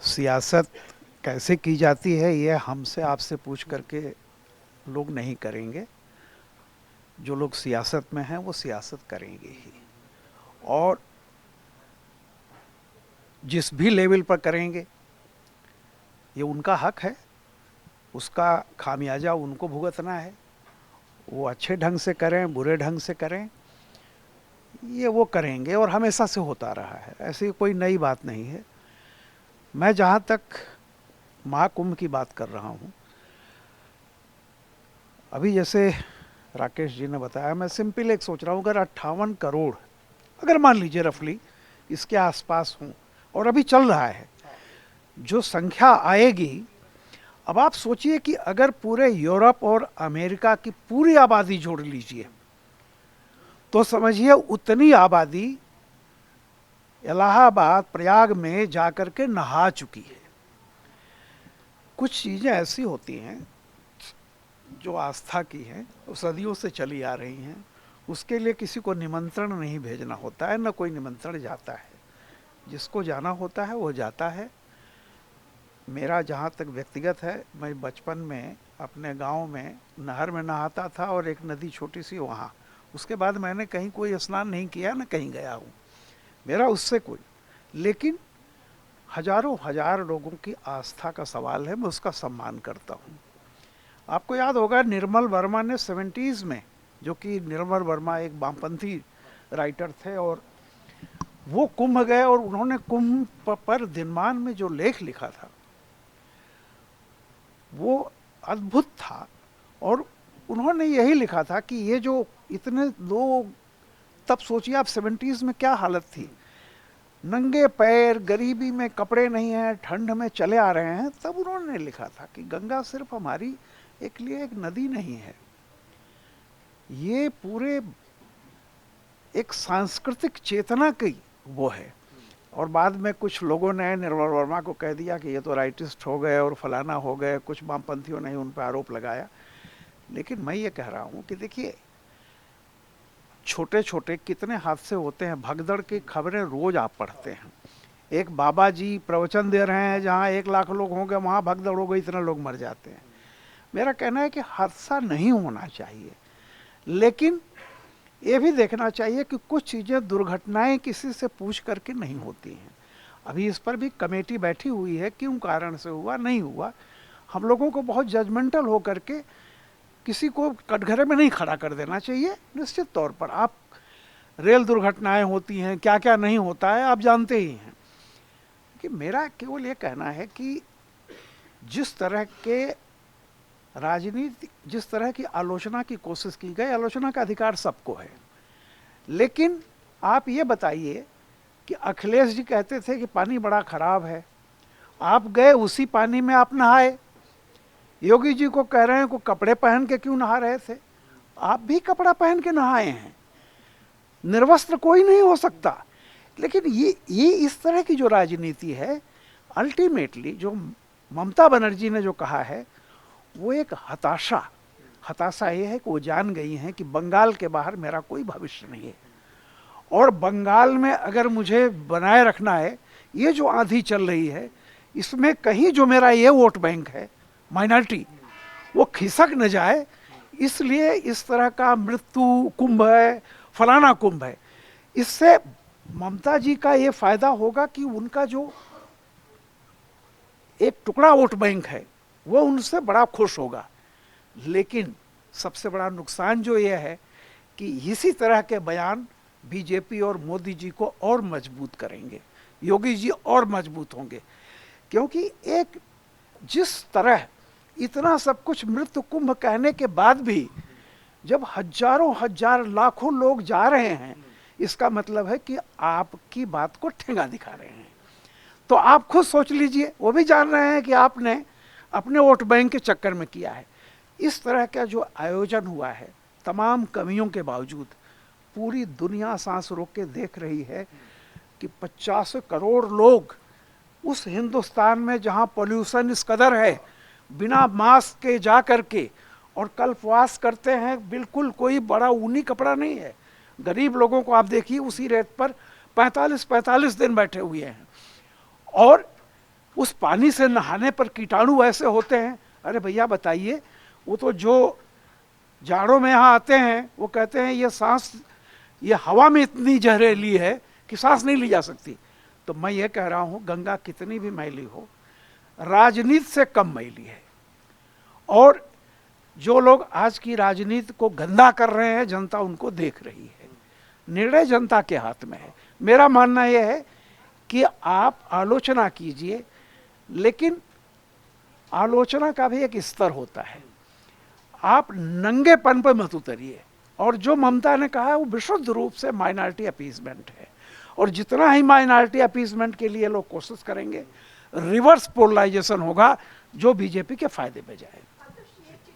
सियासत कैसे की जाती है ये हमसे आपसे पूछ करके लोग नहीं करेंगे। जो लोग सियासत में हैं वो सियासत करेंगे ही, और जिस भी लेवल पर करेंगे ये उनका हक है, उसका खामियाजा उनको भुगतना है। वो अच्छे ढंग से करें बुरे ढंग से करें, ये वो करेंगे और हमेशा से होता रहा है, ऐसी कोई नई बात नहीं है। मैं जहाँ तक महाकुंभ की बात कर रहा हूँ, अभी जैसे राकेश जी ने बताया, मैं सिंपल एक सोच रहा हूँ, अगर 58 करोड़, अगर मान लीजिए रफली इसके आसपास हूँ और अभी चल रहा है, जो संख्या आएगी, अब आप सोचिए कि अगर पूरे यूरोप और अमेरिका की पूरी आबादी जोड़ लीजिए तो समझिए उतनी आबादी इलाहाबाद प्रयाग में जाकर के नहा चुकी है। कुछ चीज़ें ऐसी होती हैं जो आस्था की हैं, वो सदियों से चली आ रही हैं, उसके लिए किसी को निमंत्रण नहीं भेजना होता है, न कोई निमंत्रण जाता है। जिसको जाना होता है वो जाता है। मेरा जहाँ तक व्यक्तिगत है, मैं बचपन में अपने गांव में नहर में नहाता था और एक नदी छोटी सी वहाँ, उसके बाद मैंने कहीं कोई स्नान नहीं किया, न कहीं गया हूँ मेरा उससे कोई। लेकिन हजारों हजार लोगों की आस्था का सवाल है, मैं उसका सम्मान करता हूँ। आपको याद होगा निर्मल वर्मा ने 70s में, जो कि निर्मल वर्मा एक वामपंथी राइटर थे, और वो कुंभ गए और उन्होंने कुंभ पर दिनमान में जो लेख लिखा था वो अद्भुत था। और उन्होंने यही लिखा था कि ये जो इतने लोग, तब सोचिए आप 70s में क्या हालत थी, नंगे पैर, गरीबी में कपड़े नहीं हैं, ठंड में चले आ रहे हैं, तब उन्होंने लिखा था कि गंगा सिर्फ हमारी एक लिए एक नदी नहीं है, ये पूरे एक सांस्कृतिक चेतना की वो है। और बाद में कुछ लोगों ने निर्मल वर्मा को कह दिया कि ये तो राइटिस्ट हो गए और फलाना हो गए, कुछ वामपंथियों ने उन पर आरोप लगाया। लेकिन मैं ये कह रहा हूँ कि देखिए, छोटे छोटे कितने हादसे होते हैं, भगदड़ की खबरें रोज आप पढ़ते हैं। एक बाबा जी प्रवचन दे रहे हैं, जहाँ 1 लाख लोग होंगे वहाँ भगदड़ हो गई, इतने लोग मर जाते हैं। मेरा कहना है कि हादसा नहीं होना चाहिए, लेकिन ये भी देखना चाहिए कि कुछ चीज़ें, दुर्घटनाएं किसी से पूछ करके नहीं होती हैं। अभी इस पर भी कमेटी बैठी हुई है, क्यों कारण से हुआ नहीं हुआ। हम लोगों को बहुत जजमेंटल हो करके किसी को कटघरे में नहीं खड़ा कर देना चाहिए। निश्चित तौर पर आप, रेल दुर्घटनाएं होती हैं, क्या क्या नहीं होता है आप जानते ही हैं। कि मेरा केवल ये कहना है कि जिस तरह के राजनीति, जिस तरह की आलोचना की कोशिश की गई, आलोचना का अधिकार सबको है, लेकिन आप ये बताइए कि अखिलेश जी कहते थे कि पानी बड़ा खराब है, आप गए उसी पानी में आप नहाए। योगी जी को कह रहे हैं को कपड़े पहन के क्यों नहा रहे थे, आप भी कपड़ा पहन के नहाए हैं, निर्वस्त्र कोई नहीं हो सकता। लेकिन ये इस तरह की जो राजनीति है, अल्टीमेटली जो ममता बनर्जी ने जो कहा है वो एक हताशा, हताशा ये है कि वो जान गई हैं कि बंगाल के बाहर मेरा कोई भविष्य नहीं है, और बंगाल में अगर मुझे बनाए रखना है, ये जो आंधी चल रही है इसमें कहीं जो मेरा ये वोट बैंक है माइनॉरिटी, वो खिसक न जाए, इसलिए इस तरह का मृत्यु कुंभ है, फलाना कुंभ है। इससे ममता जी का ये फायदा होगा कि उनका जो एक टुकड़ा वोट बैंक है वो उनसे बड़ा खुश होगा। लेकिन सबसे बड़ा नुकसान जो ये है कि इसी तरह के बयान बीजेपी और मोदी जी को और मजबूत करेंगे, योगी जी और मजबूत होंगे। क्योंकि एक जिस तरह इतना सब कुछ मृत्यु कुंभ कहने के बाद भी जब हजारों हजार लाखों लोग जा रहे हैं, इसका मतलब है कि आपकी बात को ठेंगा दिखा रहे हैं। तो आप खुद सोच लीजिए, वो भी जान रहे हैं कि आपने अपने वोट बैंक के चक्कर में किया है। इस तरह का जो आयोजन हुआ है, तमाम कमियों के बावजूद पूरी दुनिया सांस रोक के देख रही है कि 50 करोड़ लोग उस हिंदुस्तान में जहां पोल्यूशन इस कदर है, बिना मास्क के जा करके और कल्पवास करते हैं, बिल्कुल कोई बड़ा ऊनी कपड़ा नहीं है। गरीब लोगों को आप देखिए उसी रेत पर 45-45 दिन बैठे हुए हैं, और उस पानी से नहाने पर कीटाणु ऐसे होते हैं, अरे भैया बताइए, वो तो जो जाड़ों में यहाँ आते हैं वो कहते हैं ये सांस, ये हवा में इतनी जहरीली है कि सांस नहीं ली जा सकती। तो मैं ये कह रहा हूँ गंगा कितनी भी मैली हो, राजनीति से कम मैली है। और जो लोग आज की राजनीति को गंदा कर रहे हैं, जनता उनको देख रही है, निर्णय जनता के हाथ में है। मेरा मानना यह है कि आप आलोचना कीजिए, लेकिन आलोचना का भी एक स्तर होता है, आप नंगेपन पर मत उतरिए। और जो ममता ने कहा है वो विशुद्ध रूप से माइनॉरिटी अपीसमेंट है, और जितना ही माइनॉरिटी अपीसमेंट के लिए लोग कोशिश करेंगे, रिवर्स पोलराइजेशन होगा जो बीजेपी के फायदे में जाएगा।